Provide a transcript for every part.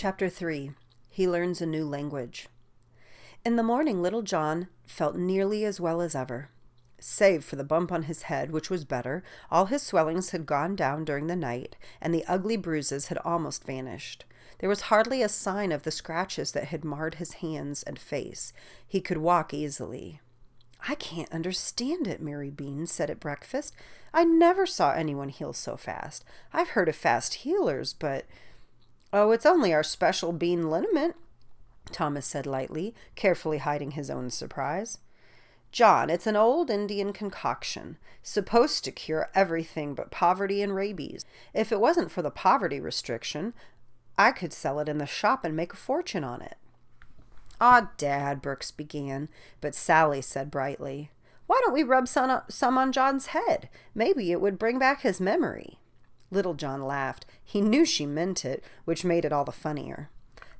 Chapter 3. He Learns a New Language. In the morning, little John felt nearly as well as ever. Save for the bump on his head, which was better, all his swellings had gone down during the night, and the ugly bruises had almost vanished. There was hardly a sign of the scratches that had marred his hands and face. He could walk easily. "I can't understand it," Mary Bean said at breakfast. "I never saw anyone heal so fast. I've heard of fast healers, but—" "Oh, it's only our special bean liniment," Thomas said lightly, carefully hiding his own surprise. "John, it's an old Indian concoction, supposed to cure everything but poverty and rabies. If it wasn't for the poverty restriction, I could sell it in the shop and make a fortune on it." "Aw, Dad," Brooks began, but Sally said brightly, "Why don't we rub some on John's head? Maybe it would bring back his memory." Little John laughed. He knew she meant it, which made it all the funnier.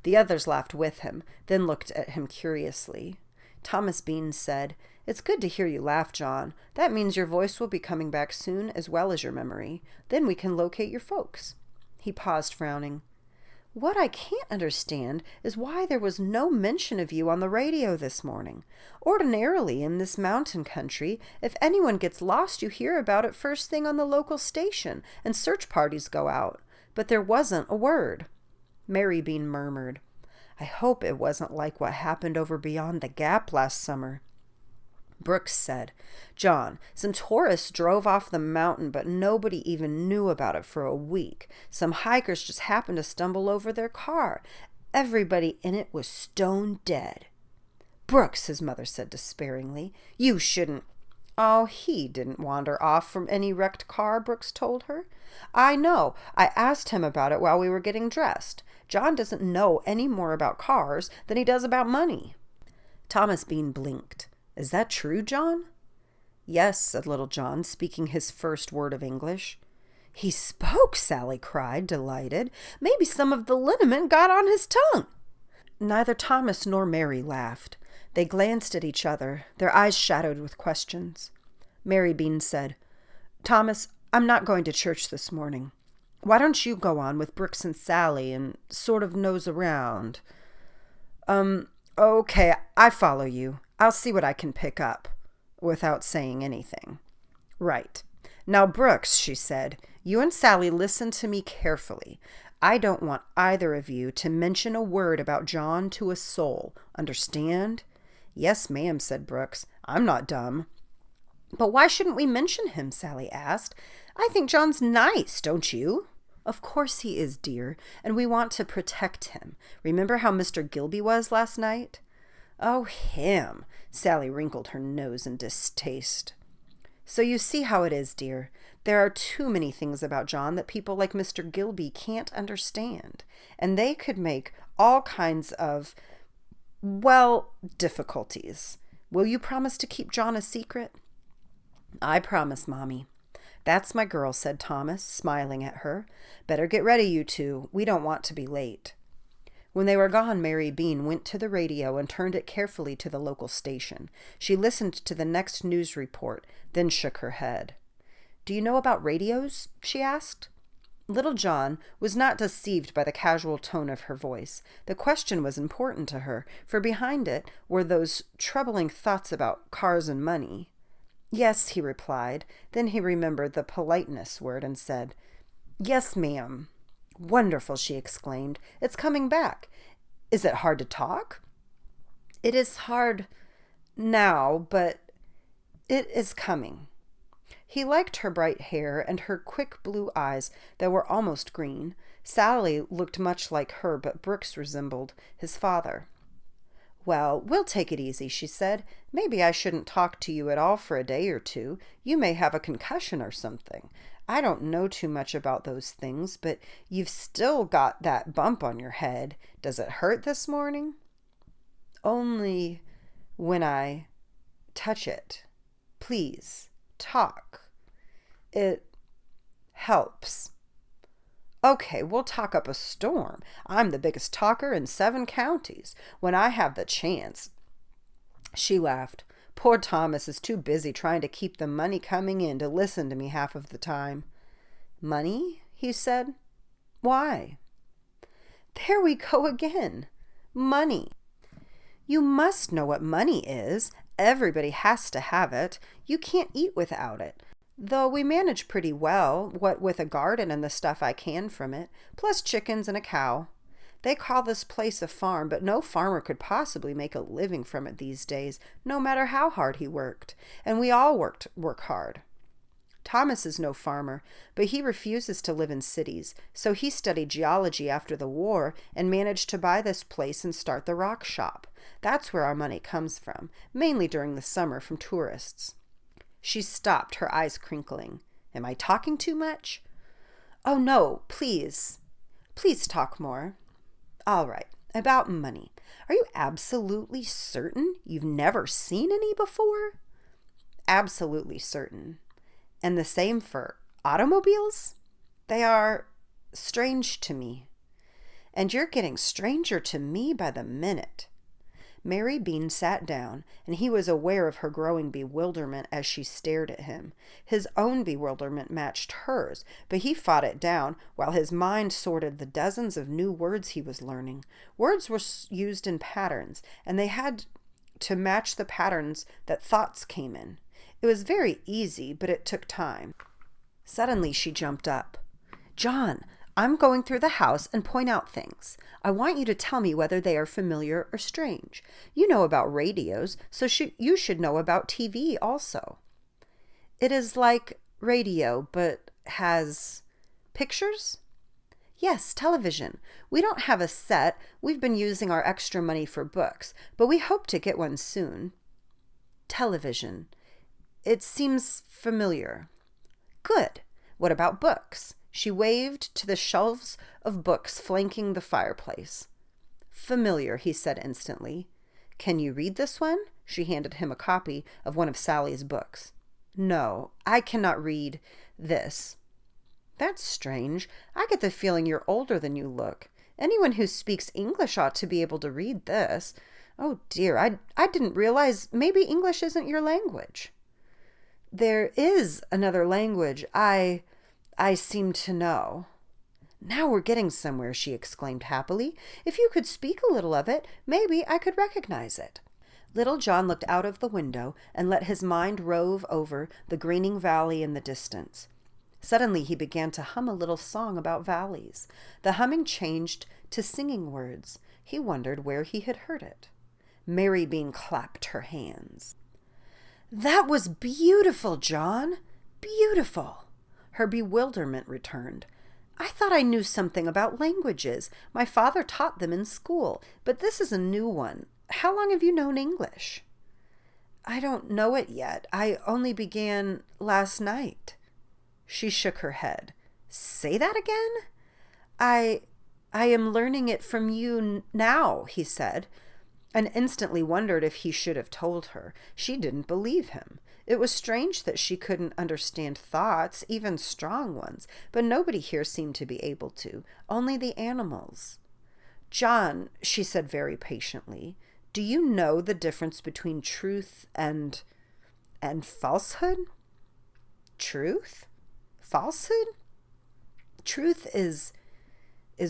The others laughed with him, then looked at him curiously. Thomas Bean said, "It's good to hear you laugh, John. That means your voice will be coming back soon, as well as your memory. Then we can locate your folks." He paused, frowning. "What I can't understand is why there was no mention of you on the radio this morning. Ordinarily, in this mountain country, if anyone gets lost, you hear about it first thing on the local station, and search parties go out. But there wasn't a word." Mary Bean murmured, "I hope it wasn't like what happened over beyond the Gap last summer." Brooks said, "John, some tourists drove off the mountain, but nobody even knew about it for a week. Some hikers just happened to stumble over their car. Everybody in it was stone dead." "Brooks," his mother said despairingly, "you shouldn't—" "Oh, he didn't wander off from any wrecked car," Brooks told her. "I know. I asked him about it while we were getting dressed. John doesn't know any more about cars than he does about money." Thomas Bean blinked. "Is that true, John?" "Yes," said little John, speaking his first word of English. "He spoke!" Sally cried, delighted. "Maybe some of the liniment got on his tongue." Neither Thomas nor Mary laughed. They glanced at each other, their eyes shadowed with questions. Mary Bean said, "Thomas, I'm not going to church this morning. Why don't you go on with Brooks and Sally and sort of nose around?" Okay, I follow you. I'll see what I can pick up," without saying anything. "Right. Now, Brooks," she said, "you and Sally listen to me carefully. I don't want either of you to mention a word about John to a soul. Understand?" "Yes, ma'am," said Brooks. "I'm not dumb." "But why shouldn't we mention him?" Sally asked. "I think John's nice, don't you?" "Of course he is, dear, and we want to protect him. Remember how Mr. Gilby was last night?" "Oh, him!" Sally wrinkled her nose in distaste. "So you see how it is, dear. There are too many things about John that people like Mr. Gilby can't understand, and they could make all kinds of, well, difficulties. Will you promise to keep John a secret?" "I promise, Mommy." "That's my girl," said Thomas, smiling at her. "Better get ready, you two. We don't want to be late." When they were gone, Mary Bean went to the radio and turned it carefully to the local station. She listened to the next news report, then shook her head. "Do you know about radios?" she asked. Little John was not deceived by the casual tone of her voice. The question was important to her, for behind it were those troubling thoughts about cars and money. "Yes," he replied. Then he remembered the politeness word and said, "Yes, ma'am." "Wonderful," she exclaimed. "It's coming back. Is it hard to talk?" "It is hard now, but it is coming." He liked her bright hair and her quick blue eyes that were almost green. Sally looked much like her, but Brooks resembled his father. "Well, we'll take it easy," she said. "Maybe I shouldn't talk to you at all for a day or two. You may have a concussion or something. I don't know too much about those things, but you've still got that bump on your head. Does it hurt this morning?" "Only when I touch it. Please, talk. It helps." "Okay, we'll talk up a storm. I'm the biggest talker in 7 counties. When I have the chance." She laughed. "Poor Thomas is too busy trying to keep the money coming in to listen to me half of the time." "Money?" he said. "Why?" There we go again. Money. You must know what money is. Everybody has to have it. You can't eat without it. Though we manage pretty well, what with a garden and the stuff I can from it, plus chickens and a cow. They call this place a farm, but no farmer could possibly make a living from it these days, no matter how hard he worked. And we all work hard. Thomas is no farmer, but he refuses to live in cities, so he studied geology after the war and managed to buy this place and start the rock shop. That's where our money comes from, mainly during the summer from tourists. She stopped, her eyes crinkling. Am I talking too much? Oh, no, please. Please talk more. All right, about money. Are you absolutely certain you've never seen any before? Absolutely certain. And the same for automobiles? They are strange to me. And you're getting stranger to me by the minute. Mary Bean sat down, and he was aware of her growing bewilderment as she stared at him. His own bewilderment matched hers, but he fought it down while his mind sorted the dozens of new words he was learning. Words were used in patterns, and they had to match the patterns that thoughts came in. It was very easy, but it took time. Suddenly she jumped up. John, I'm going through the house and point out things. I want you to tell me whether they are familiar or strange. You know about radios, so you should know about TV also. It is like radio, but has pictures? Yes, television. We don't have a set. We've been using our extra money for books, but we hope to get one soon. Television. It seems familiar. Good. What about books? She waved to the shelves of books flanking the fireplace. Familiar, he said instantly. Can you read this one? She handed him a copy of one of Sally's books. No, I cannot read this. That's strange. I get the feeling you're older than you look. Anyone who speaks English ought to be able to read this. Oh dear, I didn't realize maybe English isn't your language. There is another language I seem to know. Now we're getting somewhere, she exclaimed happily. If you could speak a little of it, maybe I could recognize it. Little John looked out of the window and let his mind rove over the greening valley in the distance. Suddenly he began to hum a little song about valleys. The humming changed to singing words. He wondered where he had heard it. Mary Bean clapped her hands. That was beautiful, John. Beautiful. Her bewilderment returned. I thought I knew something about languages. My father taught them in school, but this is a new one. How long have you known English? I don't know it yet. I only began last night. She shook her head. Say that again? I am learning it from you now, he said, and instantly wondered if he should have told her. She didn't believe him. It was strange that she couldn't understand thoughts, even strong ones, but nobody here seemed to be able to, only the animals. John, she said very patiently, do you know the difference between truth and falsehood? Truth? Falsehood? Truth is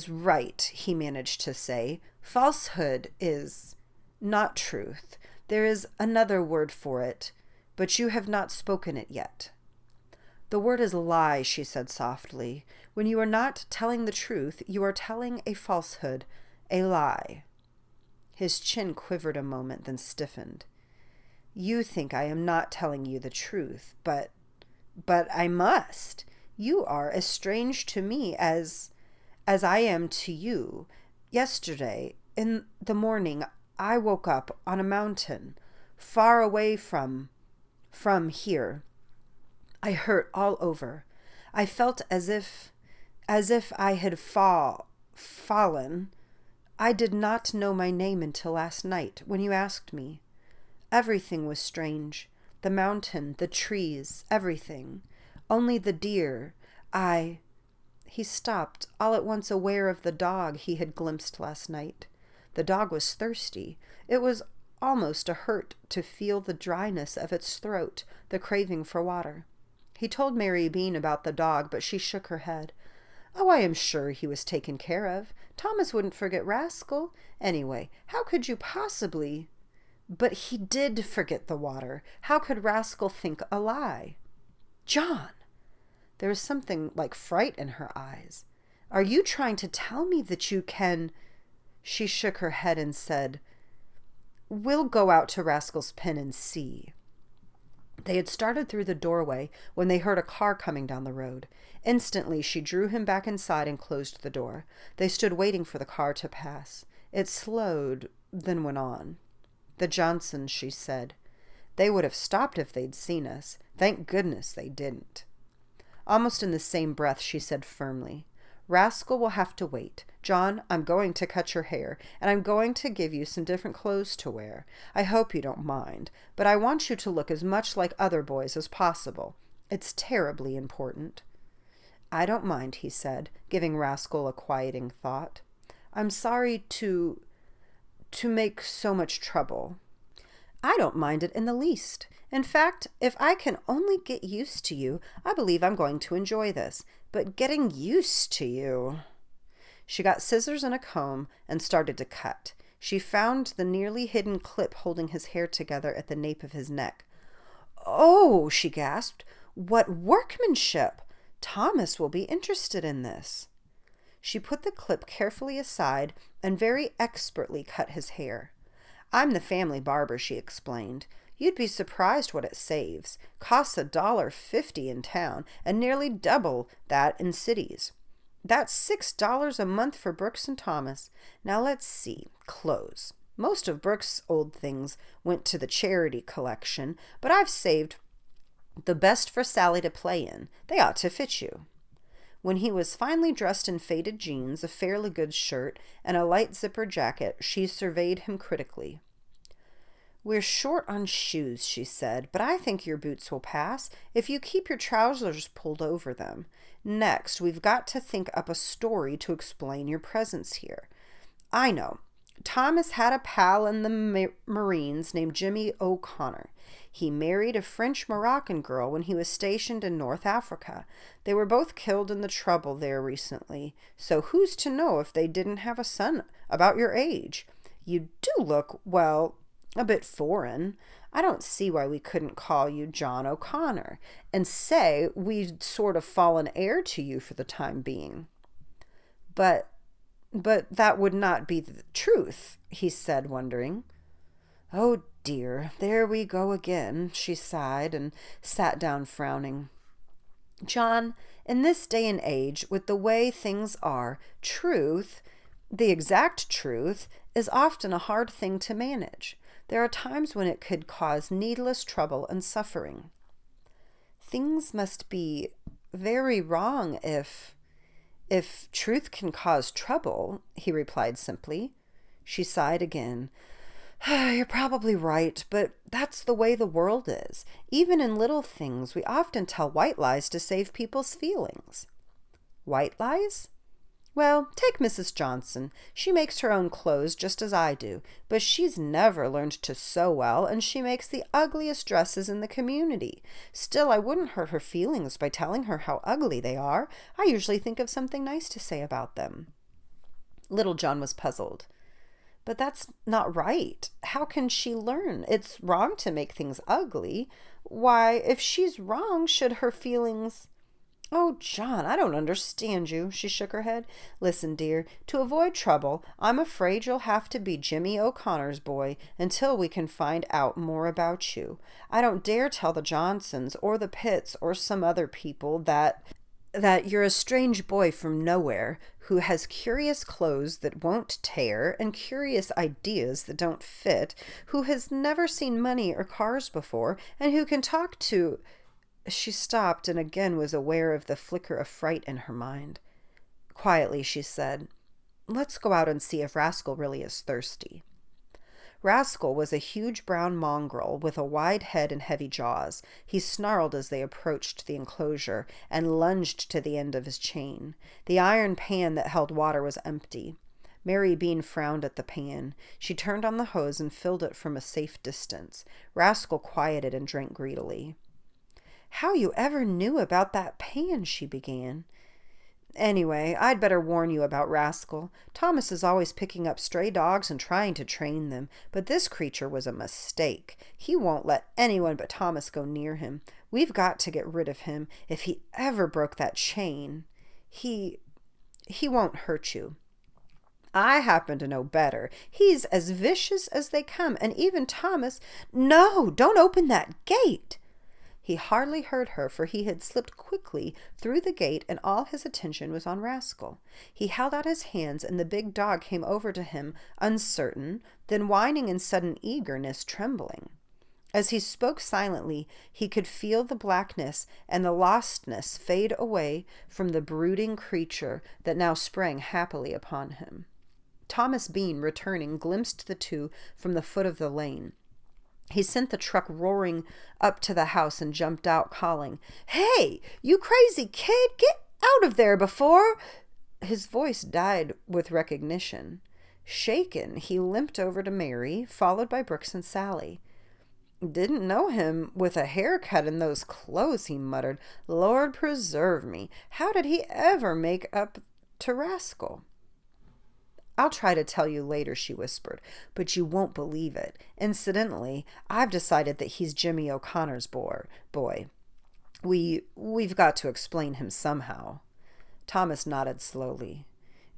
right, he managed to say. Falsehood is not truth. There is another word for it, but you have not spoken it yet. The word is lie, she said softly. When you are not telling the truth, you are telling a falsehood, a lie. His chin quivered a moment, then stiffened. You think I am not telling you the truth, but I must. You are as strange to me as I am to you. Yesterday, in the morning, I woke up on a mountain, far away from here. I hurt all over. I felt as if I had fallen. I did not know my name until last night when you asked me. Everything was strange. The mountain, the trees, everything. Only the deer. He stopped, all at once aware of the dog he had glimpsed last night. The dog was thirsty. It was almost a hurt to feel the dryness of its throat, the craving for water. He told Mary Bean about the dog, but she shook her head. Oh, I am sure he was taken care of. Thomas wouldn't forget Rascal. Anyway, how could you possibly... But he did forget the water. How could Rascal think a lie? John! There was something like fright in her eyes. Are you trying to tell me that you can... She shook her head and said, We'll go out to Rascal's pen and see. They had started through the doorway when they heard a car coming down the road. Instantly, she drew him back inside and closed the door. They stood waiting for the car to pass. It slowed, then went on. The Johnsons, she said. They would have stopped if they'd seen us. Thank goodness they didn't. Almost in the same breath, she said firmly, Rascal will have to wait. John, I'm going to cut your hair, and I'm going to give you some different clothes to wear. I hope you don't mind, but I want you to look as much like other boys as possible. It's terribly important. I don't mind, he said, giving Rascal a quieting thought. I'm sorry to make so much trouble. I don't mind it in the least. In fact, if I can only get used to you, I believe I'm going to enjoy this. But getting used to you... She got scissors and a comb and started to cut. She found the nearly hidden clip holding his hair together at the nape of his neck. Oh, she gasped. What workmanship! Thomas will be interested in this. She put the clip carefully aside and very expertly cut his hair. I'm the family barber, she explained. You'd be surprised what it saves. Costs $1.50 in town and nearly double that in cities. That's $6 a month for Brooks and Thomas. Now let's see. Clothes. Most of Brooks' old things went to the charity collection, but I've saved the best for Sally to play in. They ought to fit you. When he was finally dressed in faded jeans, a fairly good shirt, and a light zipper jacket, she surveyed him critically. We're short on shoes, she said, but I think your boots will pass if you keep your trousers pulled over them. Next, we've got to think up a story to explain your presence here. I know. Thomas had a pal in the Marines named Jimmy O'Connor. He married a French-Moroccan girl when he was stationed in North Africa. They were both killed in the trouble there recently, so who's to know if they didn't have a son about your age? You do look, well, a bit foreign. I don't see why we couldn't call you John O'Connor and say we'd sort of fallen heir to you for the time being. But that would not be the truth, he said, wondering. Oh dear, there we go again, she sighed and sat down frowning. John, in this day and age, with the way things are, truth, the exact truth, is often a hard thing to manage. There are times when it could cause needless trouble and suffering. Things must be very wrong if truth can cause trouble, he replied simply. She sighed again. You're probably right, but that's the way the world is. Even in little things, we often tell white lies to save people's feelings. White lies? Well, take Mrs. Johnson. She makes her own clothes just as I do, but she's never learned to sew well, and she makes the ugliest dresses in the community. Still, I wouldn't hurt her feelings by telling her how ugly they are. I usually think of something nice to say about them. Little John was puzzled. But that's not right. How can she learn? It's wrong to make things ugly. Why, if she's wrong, should her feelings... Oh, John, I don't understand you, she shook her head. Listen, dear, to avoid trouble, I'm afraid you'll have to be Jimmy O'Connor's boy until we can find out more about you. I don't dare tell the Johnsons or the Pitts or some other people that you're a strange boy from nowhere who has curious clothes that won't tear and curious ideas that don't fit, who has never seen money or cars before, and who can talk to... She stopped and again was aware of the flicker of fright in her mind. Quietly, she said, Let's go out and see if Rascal really is thirsty. Rascal was a huge brown mongrel with a wide head and heavy jaws. He snarled as they approached the enclosure and lunged to the end of his chain. The iron pan that held water was empty. Mary Bean frowned at the pan. She turned on the hose and filled it from a safe distance. Rascal quieted and drank greedily. How you ever knew about that pan, she began. Anyway, I'd better warn you about Rascal. Thomas is always picking up stray dogs and trying to train them, but this creature was a mistake. He won't let anyone but Thomas go near him. We've got to get rid of him. If he ever broke that chain, he won't hurt you. I happen to know better. He's as vicious as they come, and even Thomas— No, don't open that gate! He hardly heard her, for he had slipped quickly through the gate, and all his attention was on Rascal. He held out his hands, and the big dog came over to him, uncertain, then whining in sudden eagerness, trembling. As he spoke silently, he could feel the blackness and the lostness fade away from the brooding creature that now sprang happily upon him. Thomas Bean, returning, glimpsed the two from the foot of the lane. He sent the truck roaring up to the house and jumped out, calling, "Hey, you crazy kid, get out of there before—" His voice died with recognition. Shaken, he limped over to Mary, followed by Brooks and Sally. "Didn't know him with a haircut and those clothes," he muttered. "Lord preserve me. How did he ever make up to Rascal?" "I'll try to tell you later," she whispered, "but you won't believe it. Incidentally, I've decided that he's Jimmy O'Connor's boy. We've got to explain him somehow." Thomas nodded slowly.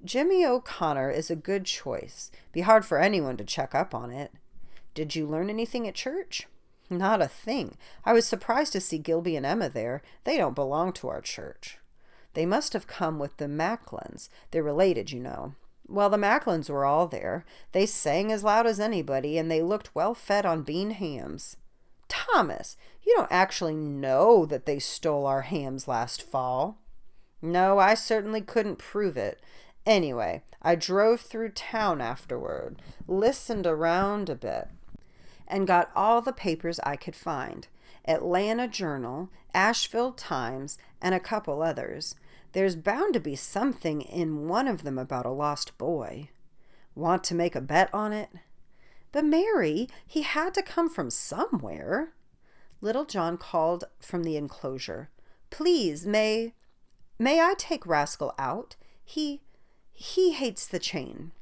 "Jimmy O'Connor is a good choice. Be hard for anyone to check up on it." "Did you learn anything at church?" "Not a thing. I was surprised to see Gilby and Emma there. They don't belong to our church." "They must have come with the Macklins. They're related, you know." "Well, the Macklins were all there. They sang as loud as anybody, and they looked well fed on bean hams." "Thomas, you don't actually know that they stole our hams last fall." "No, I certainly couldn't prove it. Anyway, I drove through town afterward, listened around a bit, and got all the papers I could find. Atlanta Journal, Asheville Times, and a couple others. There's bound to be something in one of them about a lost boy." "Want to make a bet on it?" "But Mary, he had to come from somewhere." Little John called from the enclosure, "Please, may I take Rascal out? He hates the chain."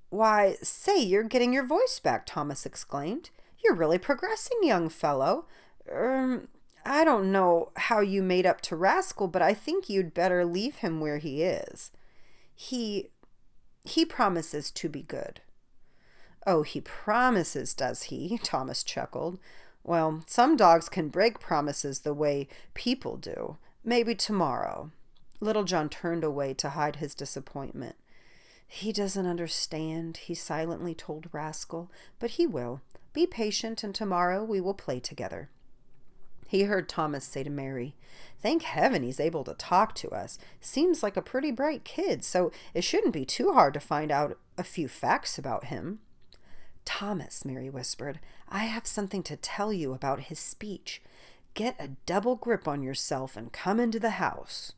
"Why, say, you're getting your voice back," Thomas exclaimed. "You're really progressing, young fellow. I don't know how you made up to Rascal, but I think you'd better leave him where he is. He promises to be good." "Oh, he promises, does he?" Thomas chuckled. "Well, some dogs can break promises the way people do. Maybe tomorrow." Little John turned away to hide his disappointment. "He doesn't understand," he silently told Rascal, "but he will. Be patient, and tomorrow we will play together." He heard Thomas say to Mary, "Thank heaven he's able to talk to us. Seems like a pretty bright kid, so it shouldn't be too hard to find out a few facts about him." "Thomas," Mary whispered, "I have something to tell you about his speech. Get a double grip on yourself and come into the house."